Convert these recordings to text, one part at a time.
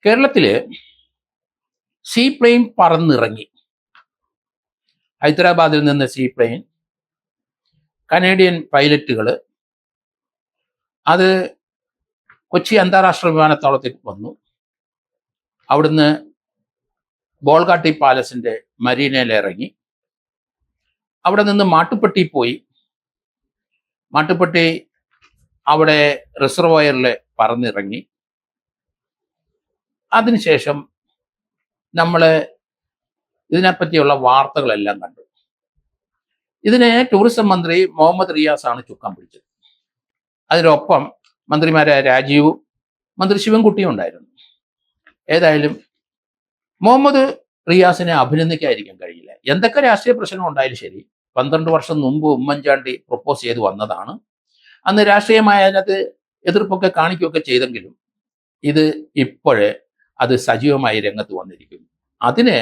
കേരളത്തില് സീപ്ലെയിൻ പറന്നിറങ്ങി. ഹൈദരാബാദിൽ നിന്ന് സീപ്ലെയിൻ കനേഡിയൻ പൈലറ്റുകൾ അത് കൊച്ചി അന്താരാഷ്ട്ര വിമാനത്താവളത്തിൽ വന്നു. അവിടുന്ന് ബോൾഗാട്ടി പാലസിന്റെ മരീനയിൽ ഇറങ്ങി. അവിടെ നിന്ന് മാട്ടുപ്പെട്ടി പോയി. മാട്ടുപ്പെട്ടി അവിടെ റിസർവോയറിൽ പറന്നിറങ്ങി. അതിനുശേഷം നമ്മൾ ഇതിനെപ്പറ്റിയുള്ള വാർത്തകളെല്ലാം കണ്ടു. ഇതിനെ ടൂറിസം മന്ത്രി മുഹമ്മദ് റിയാസ് ആണ് ചുക്കാൻ പിടിച്ചത്. അതിനൊപ്പം മന്ത്രിമാരായ രാജീവും മന്ത്രി ശിവൻകുട്ടിയും ഉണ്ടായിരുന്നു. ഏതായാലും മുഹമ്മദ് റിയാസിനെ അഭിനന്ദിക്കാതിരിക്കാൻ കഴിയില്ല. എന്തൊക്കെ രാഷ്ട്രീയ പ്രശ്നം ഉണ്ടായാലും ശരി, 12 വർഷം മുമ്പ് ഉമ്മൻചാണ്ടി പ്രൊപ്പോസ് ചെയ്ത് വന്നതാണ്. അന്ന് രാഷ്ട്രീയമായ അതിനകത്ത് എതിർപ്പൊക്കെ കാണിക്കുകയൊക്കെ ചെയ്തെങ്കിലും ഇത് ഇപ്പോഴേ അത് സജീവമായി രംഗത്ത് വന്നിരിക്കുന്നു. അതിന്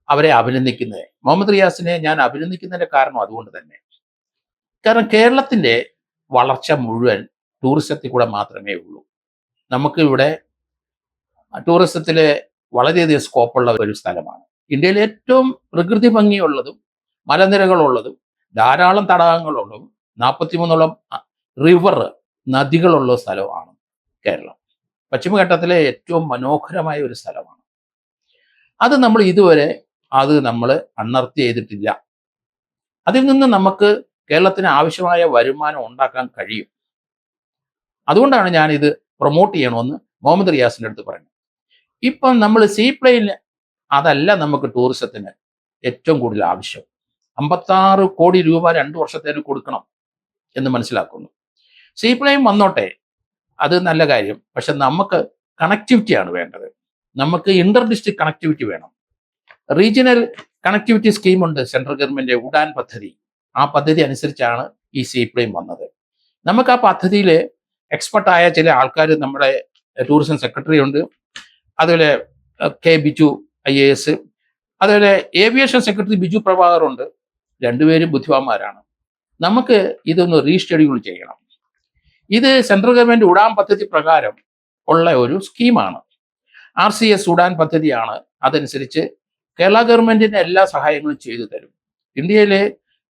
അവരെ അഭിനന്ദിക്കുന്നത്, മുഹമ്മദ് റിയാസിനെ ഞാൻ അഭിനന്ദിക്കുന്നതിന്റെ കാരണം അതുകൊണ്ട് തന്നെ. കാരണം കേരളത്തിന്റെ വളർച്ച മുഴുവൻ ടൂറിസത്തിൽ കൂടെ മാത്രമേ ഉള്ളൂ. നമുക്ക് ഇവിടെ ടൂറിസത്തില് വളരെയധികം സ്കോപ്പുള്ള ഒരു സ്ഥലമാണ്. ഇന്ത്യയിലെ ഏറ്റവും പ്രകൃതി ഭംഗിയുള്ളതും മലനിരകളുള്ളതും ധാരാളം തടാകങ്ങളുള്ളതും 43ഓളം റിവർ നദികളുള്ള സ്ഥലമാണ് കേരളം. പശ്ചിമഘട്ടത്തിലെ ഏറ്റവും മനോഹരമായ ഒരു സ്ഥലമാണ്. അത് നമ്മൾ ഇതുവരെ നമ്മൾ അൺഎർത്ത് ചെയ്തിട്ടില്ല. അതിൽ നിന്ന് നമുക്ക് കേരളത്തിന് ആവശ്യമായ വരുമാനം ഉണ്ടാക്കാൻ കഴിയും. അതുകൊണ്ടാണ് ഞാനിത് പ്രൊമോട്ട് ചെയ്യണമെന്ന് മുഹമ്മദ് റിയാസിൻ്റെ അടുത്ത് പറയുന്നത്. ഇപ്പം നമ്മൾ സീപ്ലെയിനിൽ അതല്ല നമുക്ക് ടൂറിസത്തിന് ഏറ്റവും കൂടുതൽ ആവശ്യം. 56 കോടി രൂപ 2 വർഷത്തേക്ക് കൊടുക്കണം എന്ന് മനസ്സിലാക്കുന്നു. സീപ്ലെയിൻ വന്നോട്ടെ, അത് നല്ല കാര്യം. പക്ഷെ നമുക്ക് കണക്ടിവിറ്റിയാണ് വേണ്ടത്. നമുക്ക് ഇന്റർ ഡിസ്ട്രിക്ട് കണക്ടിവിറ്റി വേണം. റീജിയണൽ കണക്ടിവിറ്റി സ്കീമുണ്ട് സെൻട്രൽ ഗവൺമെന്റ് ഉഡാൻ പദ്ധതി. ആ പദ്ധതി അനുസരിച്ചാണ് ഈ സീപ്ലെയിൻ വന്നത്. നമുക്ക് ആ പദ്ധതിയിൽ എക്സ്പെർട്ടായ ചില ആൾക്കാർ, നമ്മുടെ ടൂറിസം സെക്രട്ടറി ഉണ്ട്, അതുപോലെ കെ ബിജു IAS, അതുപോലെ ഏവിയേഷൻ സെക്രട്ടറി ബിജു പ്രഭാകർ ഉണ്ട്. രണ്ടുപേരും ബുദ്ധിമാന്മാരാണ്. നമുക്ക് ഇതൊന്ന് റീഷെഡ്യൂൾ ചെയ്യണം. ഇത് സെൻട്രൽ ഗവൺമെന്റ് ഉഡാൻ പദ്ധതി പ്രകാരം ഉള്ള ഒരു സ്കീമാണ്. RCS ഉഡാൻ പദ്ധതിയാണ്. അതനുസരിച്ച് കേരള ഗവൺമെന്റിന്റെ എല്ലാ സഹായങ്ങളും ചെയ്തു തരും. ഇന്ത്യയിലെ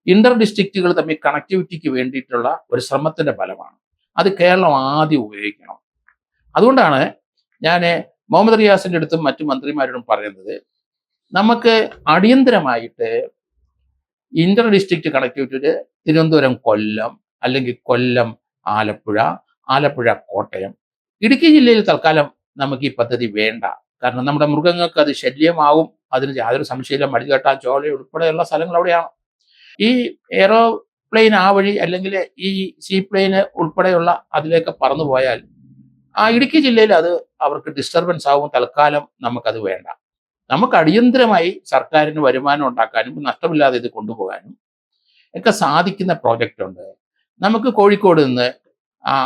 ഇന്റർ ഡിസ്ട്രിക്റ്റുകൾ തമ്മിൽ കണക്ടിവിറ്റിക്ക് വേണ്ടിയിട്ടുള്ള ഒരു ശ്രമത്തിന്റെ ഫലമാണ്. അത് കേരളം ആദ്യം ഉപയോഗിക്കണം. അതുകൊണ്ടാണ് ഞാൻ മുഹമ്മദ് റിയാസിന്റെ അടുത്തും മറ്റു മന്ത്രിമാരോടും പറയുന്നത്, നമുക്ക് അടിയന്തരമായിട്ട് ഇന്റർ ഡിസ്ട്രിക്ട് കണക്ടിവിറ്റിയുടെ തിരുവനന്തപുരം കൊല്ലം, അല്ലെങ്കിൽ കൊല്ലം ആലപ്പുഴ, ആലപ്പുഴ കോട്ടയം, ഇടുക്കി ജില്ലയിൽ തൽക്കാലം നമുക്ക് ഈ പദ്ധതി വേണ്ട. കാരണം നമ്മുടെ മൃഗങ്ങൾക്ക് അത് ശല്യമാവും. അതിന് യാതൊരു സംശയമില്ല. മടികെട്ട, ചോല ഉൾപ്പെടെയുള്ള സ്ഥലങ്ങൾ അവിടെയാണ്. ഈ എയറോപ്ലെയിൻ ആ വഴി, അല്ലെങ്കിൽ ഈ സീപ്ലെയിന് ഉൾപ്പെടെയുള്ള അതിലേക്ക് പറന്നു പോയാൽ ആ ഇടുക്കി ജില്ലയിൽ അത് അവർക്ക് ഡിസ്റ്റർബൻസ് ആവും. തൽക്കാലം നമുക്കത് വേണ്ട. നമുക്ക് അടിയന്തരമായി സർക്കാരിന് വരുമാനം ഉണ്ടാക്കാനും നഷ്ടമില്ലാതെ ഇത് കൊണ്ടുപോകാനും ഒക്കെ സാധിക്കുന്ന പ്രോജക്റ്റ് ഉണ്ട്. നമുക്ക് കോഴിക്കോട് നിന്ന്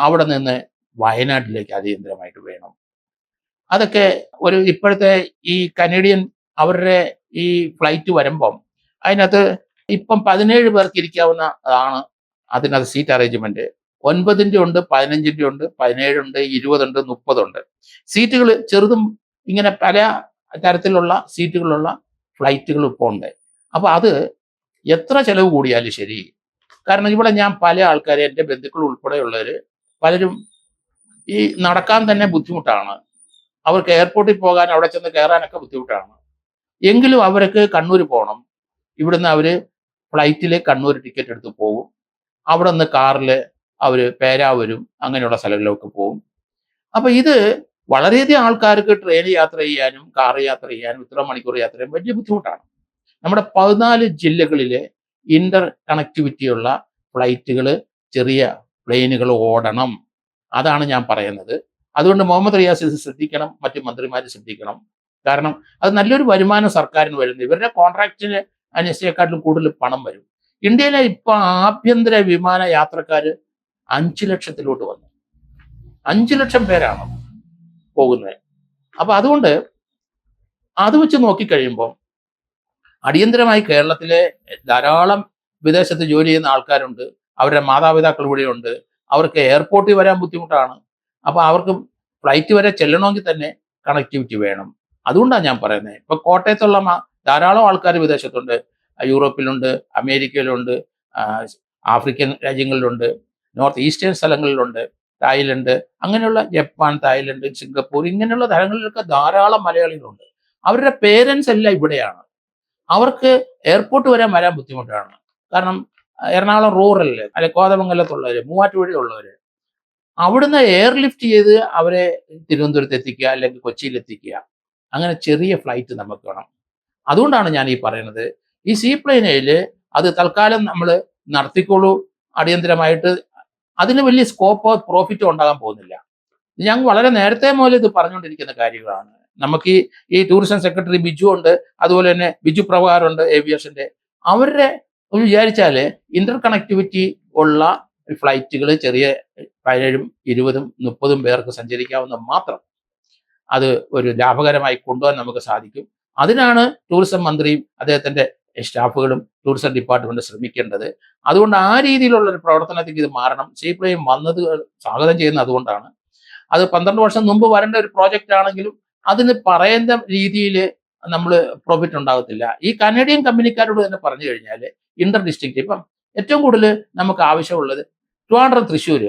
അവിടെ നിന്ന് വയനാട്ടിലേക്ക് അടിയന്തരമായിട്ട് വേണം. അതൊക്കെ ഒരു ഇപ്പോഴത്തെ ഈ കനേഡിയൻ അവരുടെ ഈ ഫ്ലൈറ്റ് വരുമ്പം അതിനകത്ത് ഇപ്പം 17 പേർക്ക് ഇരിക്കാവുന്നതാണ് അതിനകത്ത് സീറ്റ് അറേഞ്ച്മെന്റ്. 9ന്റെ ഉണ്ട്, 15ന്റെ ഉണ്ട്, 17 ഉണ്ട്, 20 ഉണ്ട്, 30 ഉണ്ട്. സീറ്റുകൾ ചെറുതും ഇങ്ങനെ പല തരത്തിലുള്ള സീറ്റുകളുള്ള ഫ്ലൈറ്റുകൾ ഇപ്പോൾ ഉണ്ട്. അപ്പൊ അത് എത്ര ചെലവ് കൂടിയാലും ശരി. കാരണം ഇവിടെ ഞാൻ പല ആൾക്കാരെ, എൻ്റെ ബന്ധുക്കൾ ഉൾപ്പെടെയുള്ളവർ പലരും ഈ നടക്കാൻ തന്നെ ബുദ്ധിമുട്ടാണ്. അവർക്ക് എയർപോർട്ടിൽ പോകാൻ, അവിടെ ചെന്ന് കയറാനൊക്കെ ബുദ്ധിമുട്ടാണ്. എങ്കിലും അവർക്ക് കണ്ണൂർ പോകണം. ഇവിടുന്ന് അവർ ഫ്ലൈറ്റിൽ കണ്ണൂർ ടിക്കറ്റ് എടുത്ത് പോകും. അവിടെ നിന്ന് കാറിൽ അവർ പേരാവൂരും അങ്ങനെയുള്ള സ്ഥലങ്ങളിലൊക്കെ പോകും. അപ്പൊ ഇത് വളരെയധികം ആൾക്കാർക്ക് ട്രെയിൻ യാത്ര ചെയ്യാനും കാർ യാത്ര ചെയ്യാനും ഇത്ര മണിക്കൂർ യാത്ര ചെയ്യാൻ വലിയ ബുദ്ധിമുട്ടാണ്. നമ്മുടെ 14 ജില്ലകളിലെ ഇന്റർ കണക്ടിവിറ്റിയുള്ള ഫ്ലൈറ്റുകൾ, ചെറിയ പ്ലെയിനുകൾ ഓടണം. അതാണ് ഞാൻ പറയുന്നത്. അതുകൊണ്ട് മുഹമ്മദ് റിയാസ് ഇത് ശ്രദ്ധിക്കണം, മറ്റു മന്ത്രിമാർ ശ്രദ്ധിക്കണം. കാരണം അത് നല്ലൊരു വരുമാനം സർക്കാരിന് വരുന്നത്. ഇവരുടെ കോൺട്രാക്റ്റിന് അനുസരിച്ചേക്കാട്ടിലും കൂടുതൽ പണം വരും. ഇന്ത്യയിലെ ഇപ്പൊ ആഭ്യന്തര വിമാന യാത്രക്കാർ 5 ലക്ഷത്തിലോട്ട് വന്നു. 5 ലക്ഷം പേരാണ് പോകുന്നത്. അപ്പൊ അതുകൊണ്ട് അത് വെച്ച് നോക്കിക്കഴിയുമ്പോൾ അടിയന്തരമായി കേരളത്തിലെ ധാരാളം വിദേശത്ത് ജോലി ചെയ്യുന്ന ആൾക്കാരുണ്ട്. അവരുടെ മാതാപിതാക്കൾ ഇവിടെയുണ്ട്. അവർക്ക് എയർപോർട്ടിൽ വരാൻ ബുദ്ധിമുട്ടാണ്. അപ്പൊ അവർക്ക് ഫ്ലൈറ്റ് വരെ ചെല്ലണമെങ്കിൽ തന്നെ കണക്ടിവിറ്റി വേണം. അതുകൊണ്ടാണ് ഞാൻ പറയുന്നത്. ഇപ്പൊ കോട്ടയത്തുള്ള ധാരാളം ആൾക്കാർ വിദേശത്തുണ്ട്, യൂറോപ്പിലുണ്ട്, അമേരിക്കയിലുണ്ട്, ആ, ആഫ്രിക്കൻ രാജ്യങ്ങളിലുണ്ട്, നോർത്ത് ഈസ്റ്റേൺ സ്ഥലങ്ങളിലുണ്ട്, തായ്ലൻഡ്, അങ്ങനെയുള്ള ജപ്പാൻ, തായ്ലൻഡ്, സിംഗപ്പൂർ, ഇങ്ങനെയുള്ള സ്ഥലങ്ങളിലൊക്കെ ധാരാളം മലയാളികളുണ്ട്. അവരുടെ പേരൻസ് എല്ലാം ഇവിടെയാണ്. അവർക്ക് എയർപോർട്ട് വരാൻ ബുദ്ധിമുട്ടാണ്. കാരണം എറണാകുളം റൂറലില്, അല്ലെ കോതമംഗലത്തുള്ളവര്, മൂവാറ്റുപുഴയുള്ളവര്, അവിടുന്ന് എയർലിഫ്റ്റ് ചെയ്ത് അവരെ തിരുവനന്തപുരത്ത് എത്തിക്കുക, അല്ലെങ്കിൽ കൊച്ചിയിൽ എത്തിക്കുക. അങ്ങനെ ചെറിയ ഫ്ലൈറ്റ് നമുക്ക് വേണം. അതുകൊണ്ടാണ് ഞാൻ ഈ പറയുന്നത്, ഈ സീ പ്ലെയിനില് അത് തൽക്കാലം നമ്മൾ നടത്തിക്കോളൂ, അടിയന്തരമായിട്ട് അതിന് വലിയ സ്കോപ്പോ പ്രോഫിറ്റോ ഉണ്ടാകാൻ പോകുന്നില്ല. ഞാൻ വളരെ നേരത്തെ മുതൽ ഇത് പറഞ്ഞുകൊണ്ടിരിക്കുന്ന കാര്യങ്ങളാണ്. നമുക്ക് ഈ ടൂറിസം സെക്രട്ടറി ബിജു ഉണ്ട്, അതുപോലെ തന്നെ ബിജു പ്രഭാകറുണ്ട് ഏവിയേഷന്റെ. അവരുടെ വിചാരിച്ചാല് ഇന്റർ കണക്ടിവിറ്റി ഉള്ള ഫ്ലൈറ്റുകൾ ചെറിയ 17, 20, 30 പേർക്ക് സഞ്ചരിക്കാവുന്ന മാത്രം അത് ഒരു ലാഭകരമായി കൊണ്ടുപോകാൻ നമുക്ക് സാധിക്കും. അതിനാണ് ടൂറിസം മന്ത്രിയും അദ്ദേഹത്തിന്റെ സ്റ്റാഫുകളും ടൂറിസം ഡിപ്പാർട്ട്മെന്റ് ശ്രമിക്കേണ്ടത്. അതുകൊണ്ട് ആ രീതിയിലുള്ള ഒരു പ്രവർത്തനത്തിലേക്ക് ഇത് മാറണം. സീ പ്ലെയിൻ വന്നത് സ്വാഗതം ചെയ്യുന്നത് അതുകൊണ്ടാണ്. അത് 12 വർഷം മുമ്പ് വരേണ്ട ഒരു പ്രോജക്റ്റ് ആണെങ്കിലും അതിന് പറയുന്ന രീതിയിൽ നമ്മൾ പ്രോഫിറ്റ് ഉണ്ടാകത്തില്ല. ഈ കനേഡിയൻ കമ്പനിക്കാരോട് തന്നെ പറഞ്ഞു കഴിഞ്ഞാൽ ഇന്റർ ഡിസ്ട്രിക്ട് ഇപ്പം ഏറ്റവും കൂടുതൽ നമുക്ക് ആവശ്യമുള്ളത് ട്രിവാൻഡ്രം, തൃശ്ശൂർ,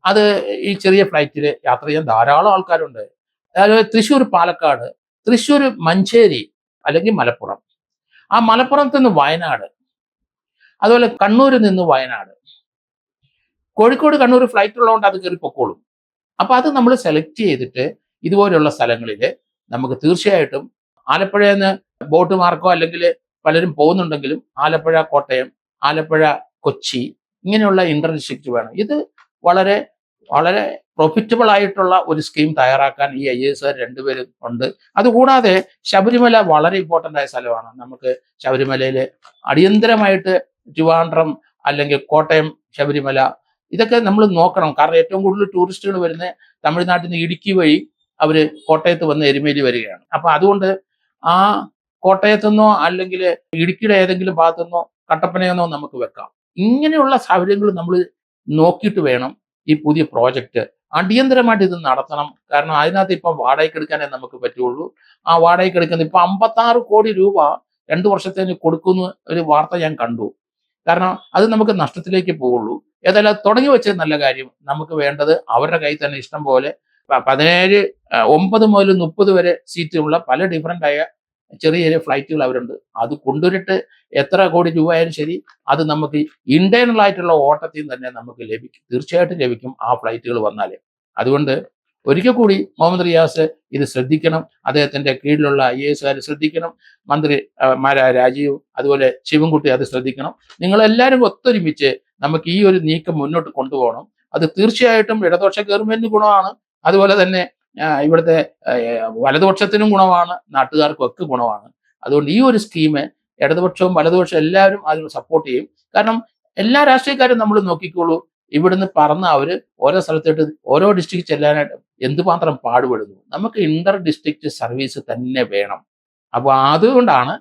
അത് ഈ ചെറിയ ഫ്ലൈറ്റിൽ യാത്ര ചെയ്യാൻ ധാരാളം ആൾക്കാരുണ്ട്. അതായത് തൃശ്ശൂർ, പാലക്കാട്, തൃശ്ശൂർ, മഞ്ചേരി, അല്ലെങ്കിൽ മലപ്പുറം, ആ മലപ്പുറത്ത് നിന്ന് വയനാട്, അതുപോലെ കണ്ണൂരിൽ നിന്ന് വയനാട്, കോഴിക്കോട്, കണ്ണൂർ ഫ്ലൈറ്റ് ഉള്ളതുകൊണ്ട് അത് കയറി പൊക്കോളും. അപ്പൊ അത് നമ്മൾ സെലക്ട് ചെയ്തിട്ട് ഇതുപോലെയുള്ള സ്ഥലങ്ങളിൽ നമുക്ക് തീർച്ചയായിട്ടും ആലപ്പുഴയിൽ നിന്ന് ബോട്ട് മാർക്കോ അല്ലെങ്കിൽ പലരും പോകുന്നുണ്ടെങ്കിലും ആലപ്പുഴ, കോട്ടയം, ആലപ്പുഴ, കൊച്ചി, ഇങ്ങനെയുള്ള ഇന്റർ ഡിസ്ട്രിക്റ്റ് വേണം. ഇത് വളരെ വളരെ പ്രോഫിറ്റബിൾ ആയിട്ടുള്ള ഒരു സ്കീം തയ്യാറാക്കാൻ ഈ IAS രണ്ടുപേരും ഉണ്ട്. അതുകൂടാതെ ശബരിമല വളരെ ഇമ്പോർട്ടൻ്റ് ആയ സ്ഥലമാണ്. നമുക്ക് ശബരിമലയിൽ അടിയന്തരമായിട്ട് ട്രിവാൻഡ്രം അല്ലെങ്കിൽ കോട്ടയം, ശബരിമല, ഇതൊക്കെ നമ്മൾ നോക്കണം. കാരണം ഏറ്റവും കൂടുതൽ ടൂറിസ്റ്റുകൾ വരുന്ന തമിഴ്നാട്ടിൽ നിന്ന് ഇടുക്കി വഴി അവർ കോട്ടയത്ത് വന്ന് എരുമേലി വരികയാണ്. അപ്പൊ അതുകൊണ്ട് ആ കോട്ടയത്തുനിന്നോ അല്ലെങ്കിൽ ഇടുക്കിയുടെ ഏതെങ്കിലും ഭാഗത്തുനിന്നോ കട്ടപ്പനയെന്നോ നമുക്ക് വെക്കാം. ഇങ്ങനെയുള്ള സാഹചര്യങ്ങൾ നമ്മൾ നോക്കിയിട്ട് വേണം ഈ പുതിയ പ്രോജക്റ്റ് അടിയന്തരമായിട്ട് ഇത് നടത്തണം. കാരണം അതിനകത്ത് ഇപ്പം വാടകയ്ക്ക് എടുക്കാനേ നമുക്ക് പറ്റുള്ളൂ. ആ വാടകയ്ക്ക് എടുക്കുന്നത് ഇപ്പൊ 56 കോടി രൂപ 2 വർഷത്തേന് കൊടുക്കുന്ന ഒരു വാർത്ത ഞാൻ കണ്ടു. കാരണം അത് നമുക്ക് നഷ്ടത്തിലേക്ക് പോവുള്ളൂ. ഏതായാലും തുടങ്ങി വെച്ചത് നല്ല കാര്യം. നമുക്ക് വേണ്ടത് അവരുടെ കയ്യിൽ തന്നെ ഇഷ്ടം പോലെ 17, 9 മുതൽ 30 വരെ സീറ്റുള്ള പല ഡിഫറൻ്റ് ആയ ചെറിയ ചെറിയ ഫ്ലൈറ്റുകൾ അവരുണ്ട്. അത് കൊണ്ടുവരിട്ട് എത്ര കോടി രൂപ ആയാലും ശരി, അത് നമുക്ക് ഇന്റേണൽ ആയിട്ടുള്ള ഓട്ടത്തിൽ നിന്ന് തന്നെ നമുക്ക് ലഭിക്കും, തീർച്ചയായിട്ടും ലഭിക്കും ആ ഫ്ലൈറ്റുകൾ വന്നാലേ. അതുകൊണ്ട് ഒരിക്കൽ കൂടി മുഹമ്മദ് റിയാസ് ഇത് ശ്രദ്ധിക്കണം, അദ്ദേഹത്തിന്റെ കീഴിലുള്ള IAS ശ്രദ്ധിക്കണം, മന്ത്രിമാരായ രാജീവ്, അതുപോലെ ശിവൻകുട്ടി അത് ശ്രദ്ധിക്കണം. നിങ്ങളെല്ലാവരും ഒത്തൊരുമിച്ച് നമുക്ക് ഈ ഒരു നീക്കം മുന്നോട്ട് കൊണ്ടുപോകണം. അത് തീർച്ചയായിട്ടും ഇടതുപക്ഷ ഗവൺമെന്റിന് ഗുണമാണ്, അതുപോലെ തന്നെ ഇവിടുത്തെ വലതുപക്ഷത്തിനും ഗുണമാണ്, നാട്ടുകാർക്കും ഒക്കെ ഗുണമാണ്. അതുകൊണ്ട് ഈ ഒരു സ്കീം ഇടതുപക്ഷവും വലതുപക്ഷവും എല്ലാവരും അതിന് സപ്പോർട്ട് ചെയ്യും. കാരണം എല്ലാ രാഷ്ട്രീയക്കാരും നമ്മൾ നോക്കിക്കോളൂ, ഇവിടുന്ന് പറന്ന് അവര് ഓരോ സ്ഥലത്തോട്ട് ഓരോ ഡിസ്ട്രിക്ട് ചെല്ലാനായിട്ട് എന്തുമാത്രം പാടുപെടുന്നു. നമുക്ക് ഇന്റർ ഡിസ്ട്രിക്ട് സർവീസ് തന്നെ വേണം. അപ്പൊ അതുകൊണ്ടാണ്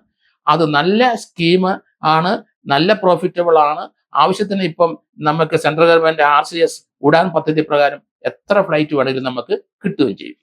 അത് നല്ല സ്കീം ആണ്, നല്ല പ്രോഫിറ്റബിൾ ആണ്. ആവശ്യത്തിന് ഇപ്പം നമുക്ക് സെൻട്രൽ ഗവൺമെന്റ് RCS ഉഡാൻ പദ്ധതി പ്രകാരം എത്ര ഫ്ലൈറ്റ് വേണമെങ്കിലും നമുക്ക് കിട്ടുകയും ചെയ്യും.